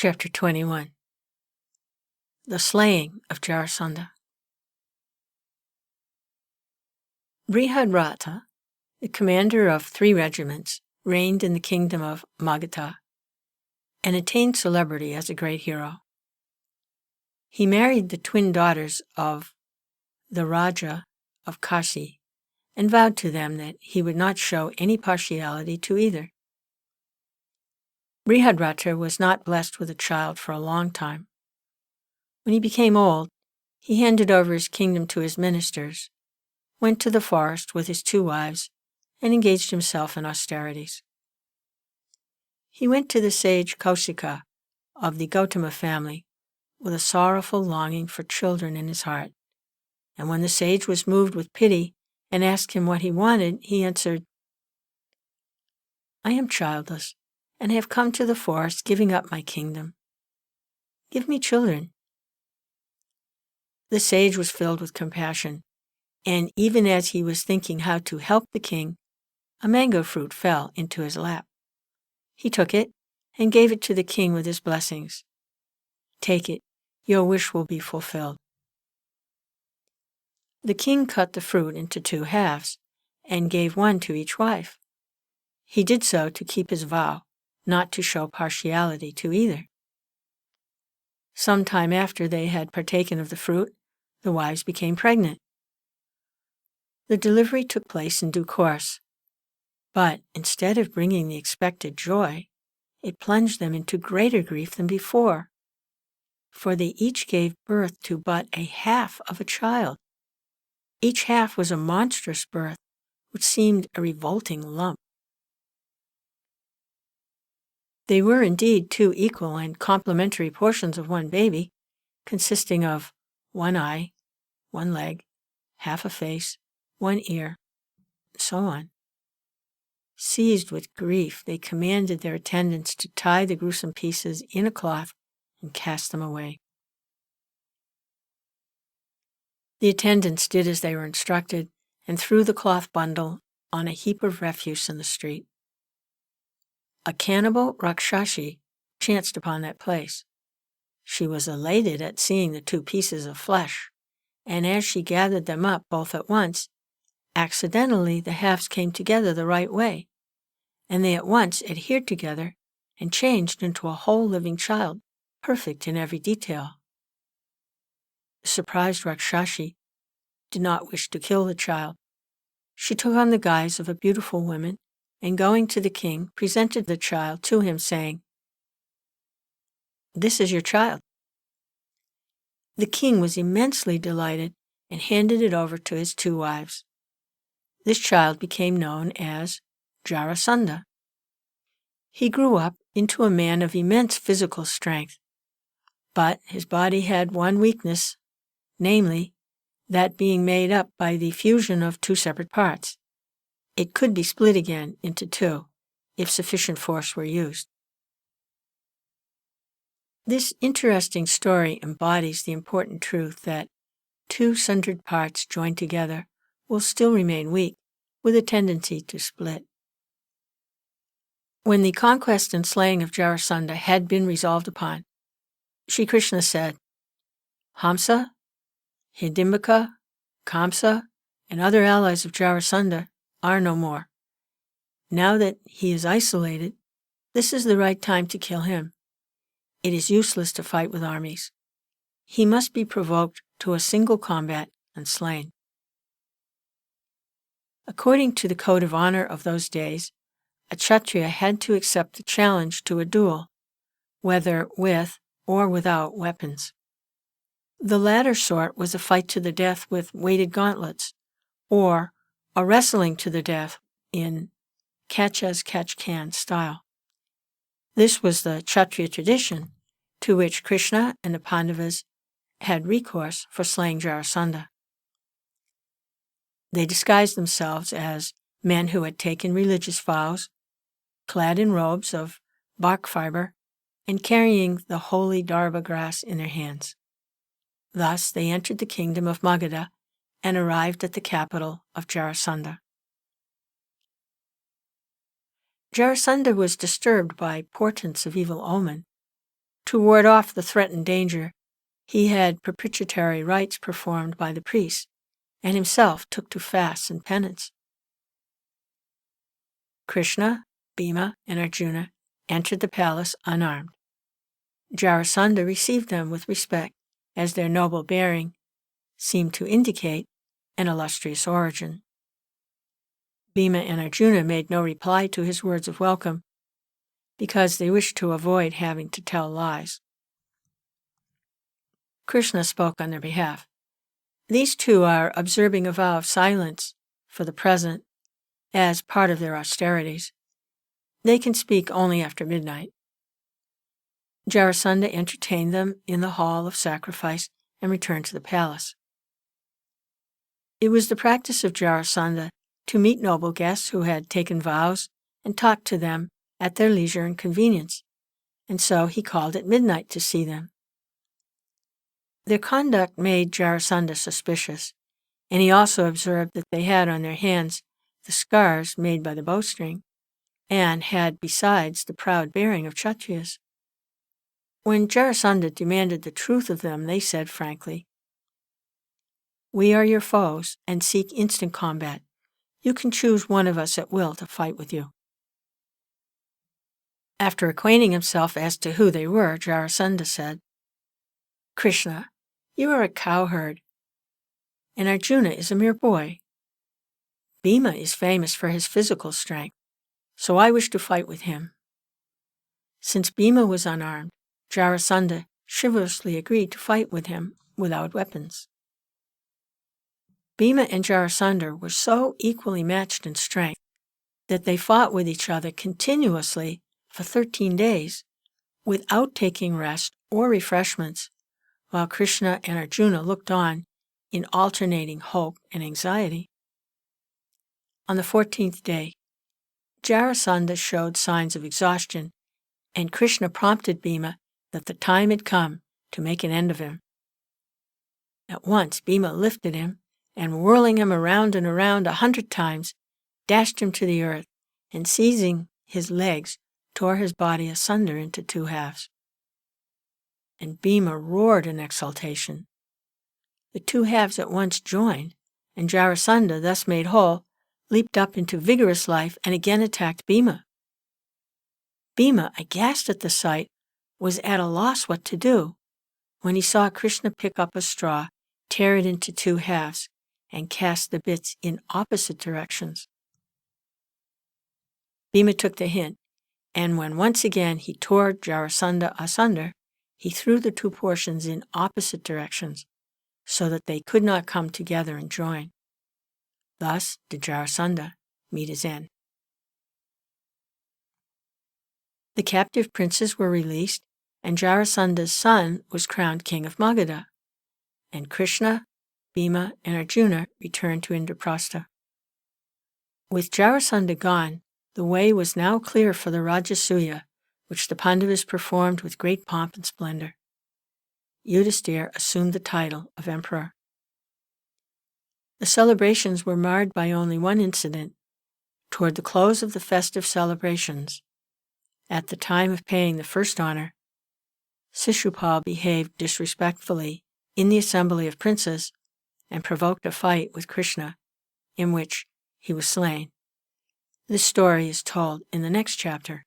Chapter 21. The Slaying of Jarasandha. Brihadrata, the commander of 3 regiments, reigned in the kingdom of Magadha and attained celebrity as a great hero. He married the twin daughters of the Raja of Kashi and vowed to them that he would not show any partiality to either. Brihadrata was not blessed with a child for a long time. When he became old, he handed over his kingdom to his ministers, went to the forest with his 2 wives, and engaged himself in austerities. He went to the sage Kausika of the Gautama family with a sorrowful longing for children in his heart, and when the sage was moved with pity and asked him what he wanted, he answered, "I am childless, and have come to the forest giving up my kingdom. Give me children." The sage was filled with compassion, and even as he was thinking how to help the king, a mango fruit fell into his lap. He took it and gave it to the king with his blessings. "Take it, your wish will be fulfilled." The king cut the fruit into 2 halves and gave one to each wife. He did so to keep his vow not to show partiality to either. Some time after they had partaken of the fruit, the wives became pregnant. The delivery took place in due course, but instead of bringing the expected joy, it plunged them into greater grief than before, for they each gave birth to but a half of a child. Each half was a monstrous birth, which seemed a revolting lump. They were indeed 2 equal and complementary portions of one baby, consisting of 1 eye, 1 leg, half a face, 1 ear, and so on. Seized with grief, they commanded their attendants to tie the gruesome pieces in a cloth and cast them away. The attendants did as they were instructed and threw the cloth bundle on a heap of refuse in the street. A cannibal Rakshasi chanced upon that place. She was elated at seeing the 2 pieces of flesh, and as she gathered them up both at once, accidentally the halves came together the right way, and they at once adhered together and changed into a whole living child, perfect in every detail. The surprised Rakshasi did not wish to kill the child. She took on the guise of a beautiful woman, and going to the king, presented the child to him, saying, "This is your child." The king was immensely delighted and handed it over to his 2 wives. This child became known as Jarasandha. He grew up into a man of immense physical strength, but his body had one weakness, namely, that being made up by the fusion of 2 separate parts. It could be split again into 2 if sufficient force were used. This interesting story embodies the important truth that 2 sundered parts joined together will still remain weak, with a tendency to split. When the conquest and slaying of Jarasandha had been resolved upon, Sri Krishna said, "Hamsa, Hidimbaka, Kamsa, and other allies of Jarasandha are no more. Now that he is isolated, this is the right time to kill him. It is useless to fight with armies. He must be provoked to a single combat and slain." According to the code of honor of those days, a Kshatriya had to accept the challenge to a duel, whether with or without weapons. The latter sort was a fight to the death with weighted gauntlets, or a wrestling to the death in catch-as-catch-can style. This was the Kshatriya tradition, to which Krishna and the Pandavas had recourse for slaying Jarasandha. They disguised themselves as men who had taken religious vows, clad in robes of bark fiber, and carrying the holy darba grass in their hands. Thus they entered the kingdom of Magadha and arrived at the capital of Jarasandha. Jarasandha was disturbed by portents of evil omen, To ward off the threatened danger, he had propitiatory rites performed by the priests, and himself took to fasts and penance. Krishna, Bhima, and Arjuna entered the palace unarmed. Jarasandha received them with respect, as their noble bearing seemed to indicate an illustrious origin. Bhima and Arjuna made no reply to his words of welcome, because they wished to avoid having to tell lies. Krishna spoke on their behalf. These two are observing a vow of silence for the present as part of their austerities. They can speak only after midnight. Jarasandha entertained them in the hall of sacrifice and returned to the palace. It was the practice of Jarasandha to meet noble guests who had taken vows and talk to them at their leisure and convenience, and so he called at midnight to see them. Their conduct made Jarasandha suspicious, and he also observed that they had on their hands the scars made by the bowstring, and had besides the proud bearing of Kshatriyas. When Jarasandha demanded the truth of them, they said frankly, "We are your foes and seek instant combat. You can choose one of us at will to fight with you." After acquainting himself as to who they were, Jarasandha said, "Krishna, you are a cowherd, and Arjuna is a mere boy. Bhima is famous for his physical strength, so I wish to fight with him." Since Bhima was unarmed, Jarasandha chivalrously agreed to fight with him without weapons. Bhima and Jarasandha were so equally matched in strength that they fought with each other continuously for 13 days without taking rest or refreshments, while Krishna and Arjuna looked on in alternating hope and anxiety. On the 14th day, Jarasandha showed signs of exhaustion, and Krishna prompted Bhima that the time had come to make an end of him. At once Bhima lifted him, and whirling him around and around 100 times, dashed him to the earth, and seizing his legs, tore his body asunder into 2 halves. And Bhima roared in exultation. The 2 halves at once joined, and Jarasandha, thus made whole, leaped up into vigorous life and again attacked Bhima. Bhima, aghast at the sight, was at a loss what to do, when he saw Krishna pick up a straw, tear it into 2 halves, and cast the bits in opposite directions. Bhima took the hint, and when once again he tore Jarasandha asunder, he threw the 2 portions in opposite directions, so that they could not come together and join. Thus did Jarasandha meet his end. The captive princes were released, and Jarasandha's son was crowned king of Magadha, and Krishna, Bhima, and Arjuna returned to Indraprastha. With Jarasandha gone, the way was now clear for the Rajasuya, which the Pandavas performed with great pomp and splendor. Yudhisthira assumed the title of emperor. The celebrations were marred by only one incident. Toward the close of the festive celebrations, at the time of paying the first honor, Shishupal behaved disrespectfully in the assembly of princes and provoked a fight with Krishna, in which he was slain. This story is told in the next chapter.